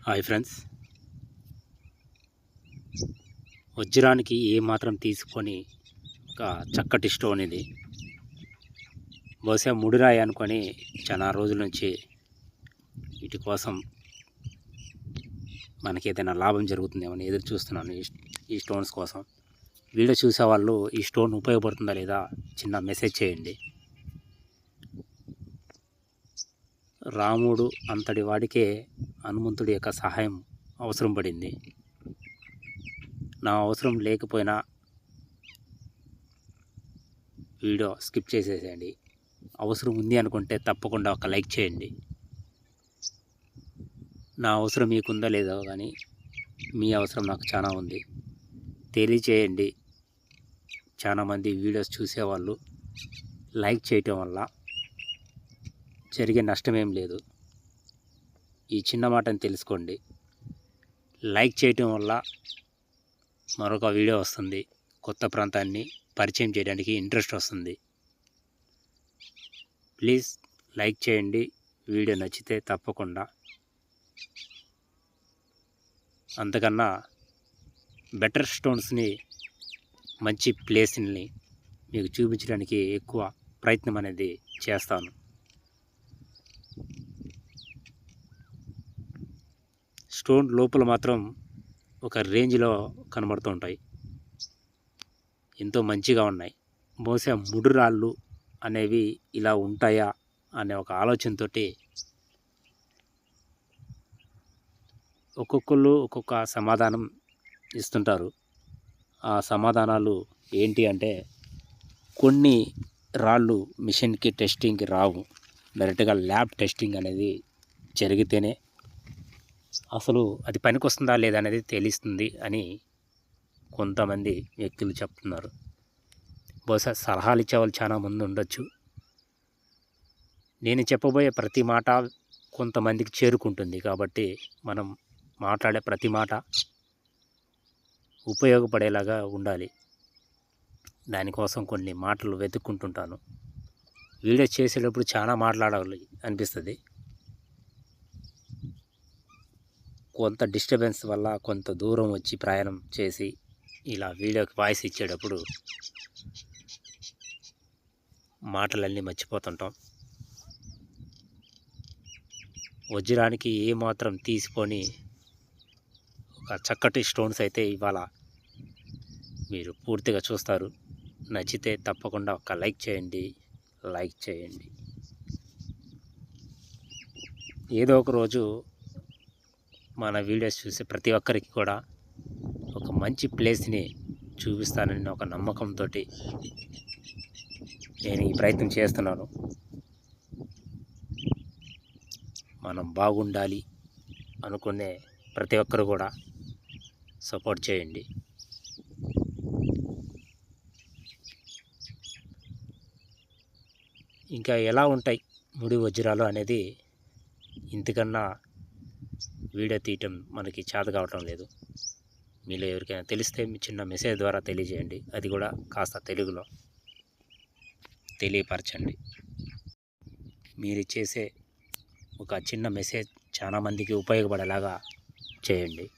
Hi friends, వజ్రానికి ఏమాత్రం తీసుకొని ఒక చక్కటి స్టోన్ ఇది. బహుశా ముడిరాయి అనుకొని చాలా రోజుల నుంచి వీటి కోసం మనకి ఏదైనా లాభం జరుగుతుందేమని ఎదురు చూస్తున్నాను. ఈ స్టోన్స్ కోసం వీడియో చూసేవాళ్ళు ఈ స్టోన్ ఉపయోగపడుతుందా లేదా చిన్న మెసేజ్ చేయండి. రాముడు అంతటి వాడికే హనుమంతుడి యొక్క సహాయం అవసరం పడింది. నా అవసరం లేకపోయినా వీడియో స్కిప్ చేసేసేయండి. అవసరం ఉంది అనుకుంటే తప్పకుండా ఒక లైక్ చేయండి. నా అవసరం మీకుందా లేదో కానీ మీ అవసరం నాకు చాలా ఉంది, తెలియచేయండి. చాలామంది వీడియోస్ చూసేవాళ్ళు లైక్ చేయటం వల్ల జరిగే నష్టమేం లేదు. ఈ చిన్న మాటని తెలుసుకోండి. లైక్ చేయటం వల్ల మరొక వీడియో వస్తుంది, కొత్త ప్రాంతాన్ని పరిచయం చేయడానికి ఇంట్రెస్ట్ వస్తుంది. ప్లీజ్ లైక్ చేయండి. వీడియో నచ్చితే తప్పకుండా. అంతకన్నా బెటర్ స్టోన్స్ని, మంచి ప్లేస్ని మీకు చూపించడానికి ఎక్కువ ప్రయత్నం అనేది చేస్తాను. స్టోన్ లోపల మాత్రం ఒక రేంజ్లో కనబడుతూ ఉంటాయి, ఎంతో మంచిగా ఉన్నాయి. బహుశా ముడి రాళ్ళు అనేవి ఇలా ఉంటాయా అనే ఒక ఆలోచనతో ఒక్కొక్కళ్ళు ఒక్కొక్క సమాధానం ఇస్తుంటారు. ఆ సమాధానాలు ఏంటి అంటే, కొన్ని రాళ్ళు మిషన్కి టెస్టింగ్కి రావు, డైరెక్ట్గా ల్యాబ్ టెస్టింగ్ అనేది జరిగితేనే అసలు అది పనికొస్తుందా లేదా అనేది తెలుస్తుంది అని కొంతమంది వ్యక్తులు చెప్తున్నారు. బహుశా సలహాలు ఇచ్చేవాళ్ళు చాలా మంది ఉండొచ్చు. నేను చెప్పబోయే ప్రతి మాట కొంతమందికి చేరుకుంటుంది కాబట్టి మనం మాట్లాడే ప్రతి మాట ఉపయోగపడేలాగా ఉండాలి. దానికోసం కొన్ని మాటలు వెతుక్కుంటుంటాను. వీడియో చేసేటప్పుడు చాలా మాట్లాడాలి అనిపిస్తుంది. కొంత డిస్టర్బెన్స్ వల్ల కొంత దూరం వచ్చి ప్రయాణం చేసి ఇలా వీడియోకి వాయిస్ ఇచ్చేటప్పుడు మాటలన్నీ మర్చిపోతుంటాం. వజ్రానికి ఏమాత్రం తీసుకొని ఒక చక్కటి స్టోన్స్ అయితే ఇవాళ మీరు పూర్తిగా చూస్తారు. నచ్చితే తప్పకుండా ఒక లైక్ చేయండి. ఏదో ఒక రోజు మన వీడియోస్ చూసే ప్రతి ఒక్కరికి కూడా ఒక మంచి ప్లేస్ని చూపిస్తానని ఒక నమ్మకంతో నేను ఈ ప్రయత్నం చేస్తున్నాను. మనం బాగుండాలి అనుకునే ప్రతి ఒక్కరు కూడా సపోర్ట్ చేయండి. ఇంకా ఎలా ఉంటాయి ముడి వజ్రాలు అనేది ఇంతకన్నా వీడియో తీయటం మనకి చేత కావటం లేదు. మీలో ఎవరికైనా తెలిస్తే మీ చిన్న మెసేజ్ ద్వారా తెలియజేయండి. అది కూడా కాస్త తెలుగులో తెలియపరచండి. మీరు చేసే ఒక చిన్న మెసేజ్ చాలా మందికి ఉపయోగపడేలాగా చేయండి.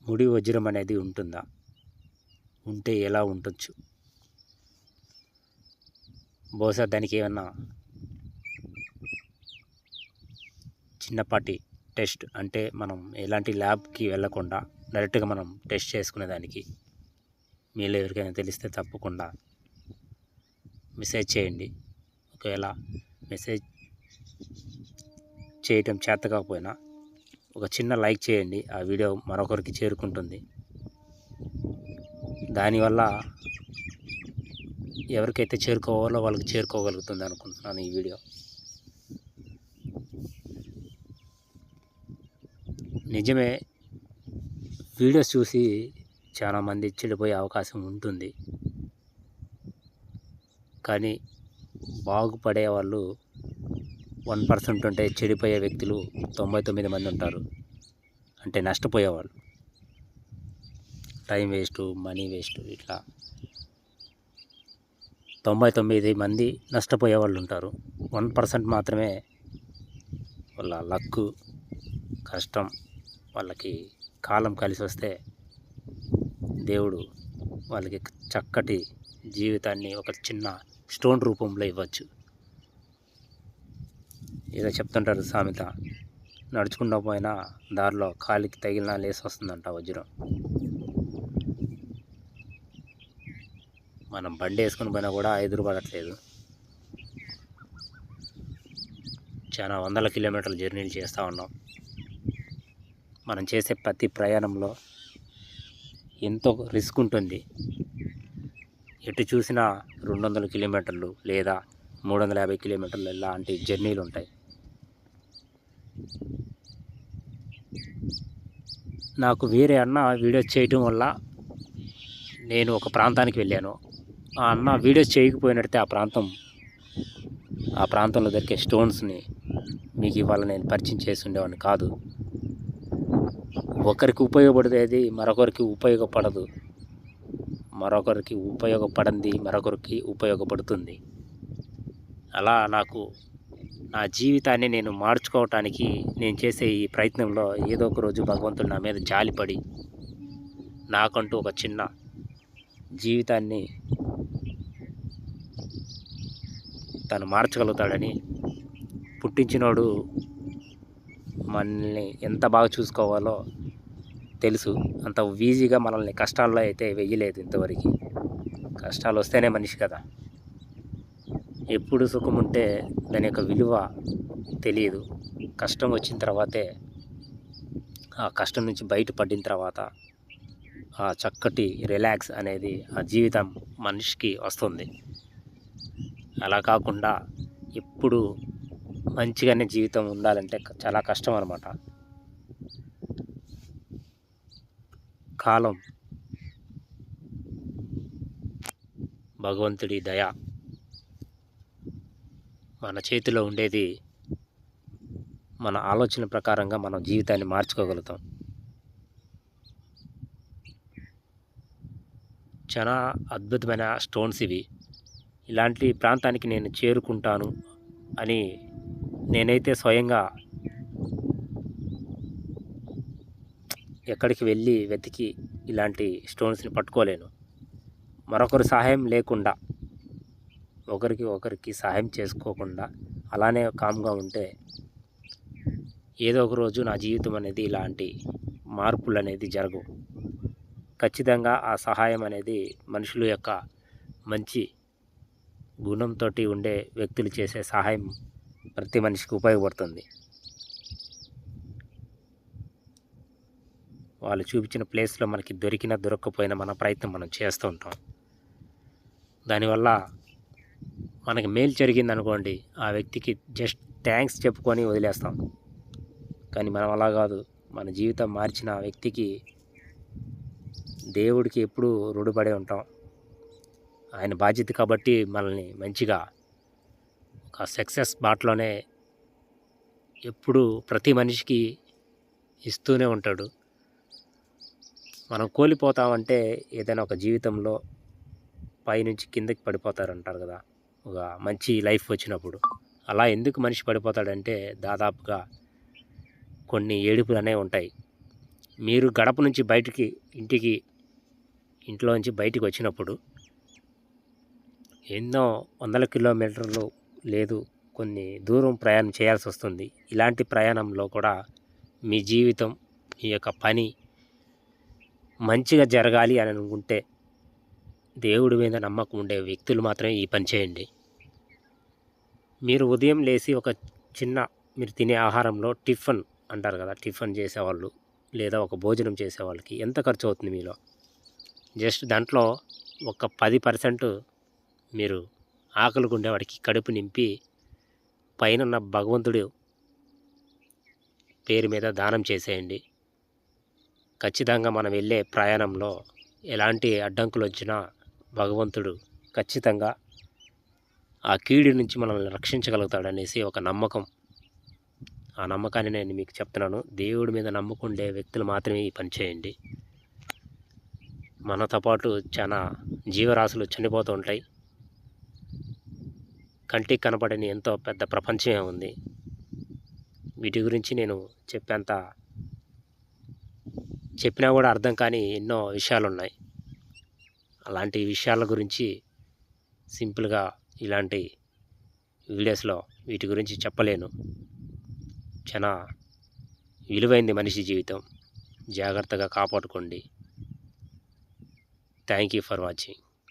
ముడి వజ్రం అనేది ఉంటుందా? ఉంటే ఎలా ఉండొచ్చు? బహుశా దానికి ఏమన్నా చిన్నపాటి టెస్ట్ అంటే మనం ఎలాంటి ల్యాబ్కి వెళ్ళకుండా డైరెక్ట్గా మనం టెస్ట్ చేసుకునేదానికి మీలో ఎవరికైనా తెలిస్తే తప్పకుండా మెసేజ్ చేయండి. ఒకవేళ మెసేజ్ చేయటం చేత కాకపోయినా ఒక చిన్న లైక్ చేయండి. ఆ వీడియో మరొకరికి చేరుకుంటుంది. దానివల్ల ఎవరికైతే చేరుకోవాలో వాళ్ళకి చేరుకోగలుగుతుంది అనుకుంటున్నాను ఈ వీడియో. నిజమే, వీడియోస్ చూసి చాలామంది చెడిపోయే అవకాశం ఉంటుంది. కానీ బాగుపడే వాళ్ళు 1% ఉంటే చెడిపోయే వ్యక్తులు 99 మంది ఉంటారు. అంటే నష్టపోయేవాళ్ళు, టైం వేస్ట్, మనీ వేస్ట్, ఇట్లా 99 మంది నష్టపోయే వాళ్ళు ఉంటారు. 1% మాత్రమే వాళ్ళ లక్కు, కష్టం, వాళ్ళకి కాలం కలిసి వస్తే దేవుడు వాళ్ళకి చక్కటి జీవితాన్ని ఒక చిన్న స్టోన్ రూపంలో ఇవ్వచ్చు. ఏదో చెప్తుంటారు సామెత, నడుచుకుంటూ పోయినా దారిలో కాలికి తగిలినా లేసి వస్తుందంట వజ్రం. మనం బండి వేసుకుని పోయినా కూడా ఎదురుపడట్లేదు. చాలా వందల కిలోమీటర్ల జర్నీలు చేస్తూ ఉన్నాం. మనం చేసే ప్రతి ప్రయాణంలో ఎంతో రిస్క్ ఉంటుంది. ఎటు చూసినా 200 కిలోమీటర్లు లేదా 350 కిలోమీటర్లు ఇలాంటి జర్నీలు ఉంటాయి. నాకు వేరే అన్న వీడియోస్ చేయటం వల్ల నేను ఒక ప్రాంతానికి వెళ్ళాను. ఆ అన్న వీడియోస్ చేయకపోయినట్టే ఆ ప్రాంతంలో దొరికే స్టోన్స్ని మీకు ఇవాళ నేను పరిచయం చేసి ఉండేవాడిని కాదు. ఒకరికి ఉపయోగపడేది మరొకరికి ఉపయోగపడదు, మరొకరికి ఉపయోగపడింది మరొకరికి ఉపయోగపడుతుంది. అలా నాకు నా జీవితాన్ని నేను మార్చుకోవటానికి నేను చేసే ఈ ప్రయత్నంలో ఏదో ఒక రోజు భగవంతుడు నా మీద జాలిపడి నాకంటూ ఒక చిన్న జీవితాన్ని తను మార్చగలుగుతాడని, పుట్టించినోడు మనల్ని ఎంత బాగా చూసుకోవాలో తెలుసు. అంత ఈజీగా మనల్ని కష్టాల్లో అయితే వెయ్యలేదు ఇంతవరకు. కష్టాలు వస్తేనే మనిషి కదా. ఎప్పుడు సుఖం ఉంటే దాని యొక్క విలువ తెలియదు. కష్టం వచ్చిన తర్వాతే, ఆ కష్టం నుంచి బయటపడిన తర్వాత ఆ చక్కటి రిలాక్స్ అనేది ఆ జీవితం మనిషికి వస్తుంది. అలా కాకుండా ఎప్పుడు మంచిగానే జీవితం ఉండాలంటే చాలా కష్టం అన్నమాట. కాలం భగవంతుడి దయ, మన చేతిలో ఉండేది మన ఆలోచన ప్రకారంగా మనం జీవితాన్ని మార్చుకోగలుగుతాం. చాలా అద్భుతమైన స్టోన్స్ ఇవి. ఇలాంటి ప్రాంతానికి నేను చేరుకుంటాను అని నేనైతే స్వయంగా ఎక్కడికి వెళ్ళి వెతికి ఇలాంటి స్టోన్స్ని పట్టుకోలేను. మరొకరి సహాయం లేకుండా, ఒకరికి సహాయం చేసుకోకుండా అలానే కామ్గా ఉంటే ఏదో ఒక రోజు నా జీవితం అనేది ఇలాంటి మార్పులు అనేది జరగవు. ఖచ్చితంగా ఆ సహాయం అనేది మనుషుల యొక్క మంచి గుణంతో ఉండే వ్యక్తులు చేసే సహాయం ప్రతి మనిషికి ఉపయోగపడుతుంది. వాళ్ళు చూపించిన ప్లేస్లో మనకి దొరక్కపోయినా మన ప్రయత్నం మనం చేస్తూ ఉంటాం. దానివల్ల మనకి మేలు జరిగింది అనుకోండి, ఆ వ్యక్తికి జస్ట్ థ్యాంక్స్ చెప్పుకొని వదిలేస్తాం. కానీ మనం అలా కాదు. మన జీవితం మార్చిన ఆ వ్యక్తికి, దేవుడికి ఎప్పుడూ రుణపడి ఉంటాం. ఆయన బాధ్యత కాబట్టి మనల్ని మంచిగా ఒక సక్సెస్ బాటలోనే ఎప్పుడూ ప్రతి మనిషికి ఇస్తూనే ఉంటాడు. మనం కోల్పోతామంటే ఏదైనా ఒక జీవితంలో పైనుంచి కిందకి పడిపోతారంటారు కదా, ఒక మంచి లైఫ్ వచ్చినప్పుడు. అలా ఎందుకు మనిషి పడిపోతాడంటే దాదాపుగా కొన్ని ఏడుపులు అనేవి ఉంటాయి. మీరు గడప నుంచి ఇంట్లో నుంచి బయటికి వచ్చినప్పుడు ఎన్నో వందల కిలోమీటర్లు లేదు కొన్ని దూరం ప్రయాణం చేయాల్సి వస్తుంది. ఇలాంటి ప్రయాణంలో కూడా మీ జీవితం, మీ యొక్క పని మంచిగా జరగాలి అని అనుకుంటే దేవుడి మీద నమ్మకం ఉండే వ్యక్తులు మాత్రమే ఈ పని చేయండి. మీరు ఉదయం లేచి ఒక చిన్న మీరు తినే ఆహారంలో టిఫిన్ అంటారు కదా, టిఫిన్ చేసేవాళ్ళు లేదా ఒక భోజనం చేసేవాళ్ళకి ఎంత ఖర్చు అవుతుంది మీలో? జస్ట్ దాంట్లో ఒక 10% మీరు ఆకలిగా ఉండేవాడికి కడుపు నింపి పైన భగవంతుడు పేరు మీద దానం చేసేయండి. ఖచ్చితంగా మనం వెళ్ళే ప్రయాణంలో ఎలాంటి అడ్డంకులు వచ్చినా భగవంతుడు ఖచ్చితంగా ఆ కీడు నుంచి మనల్ని రక్షించగలుగుతాడనేసి ఒక నమ్మకం. ఆ నమ్మకాన్ని నేను మీకు చెప్తున్నాను. దేవుడి మీద నమ్మకం ఉండే వ్యక్తులు మాత్రమే ఈ పని చేయండి. మనతో పాటు చాలా జీవరాశులు చనిపోతూ ఉంటాయి. కంటికి కనపడని ఎంతో పెద్ద ప్రపంచమే ఉంది. వీటి గురించి నేను చెప్పినా కూడా అర్థం కాని ఎన్నో విషయాలు ఉన్నాయి. అలాంటి విషయాల గురించి సింపుల్గా ఇలాంటి వీడియోస్లో వీటి గురించి చెప్పలేను. చాలా విలువైంది మనిషి జీవితం. జాగ్రత్తగా కాపాడుకోండి. Thank you for watching.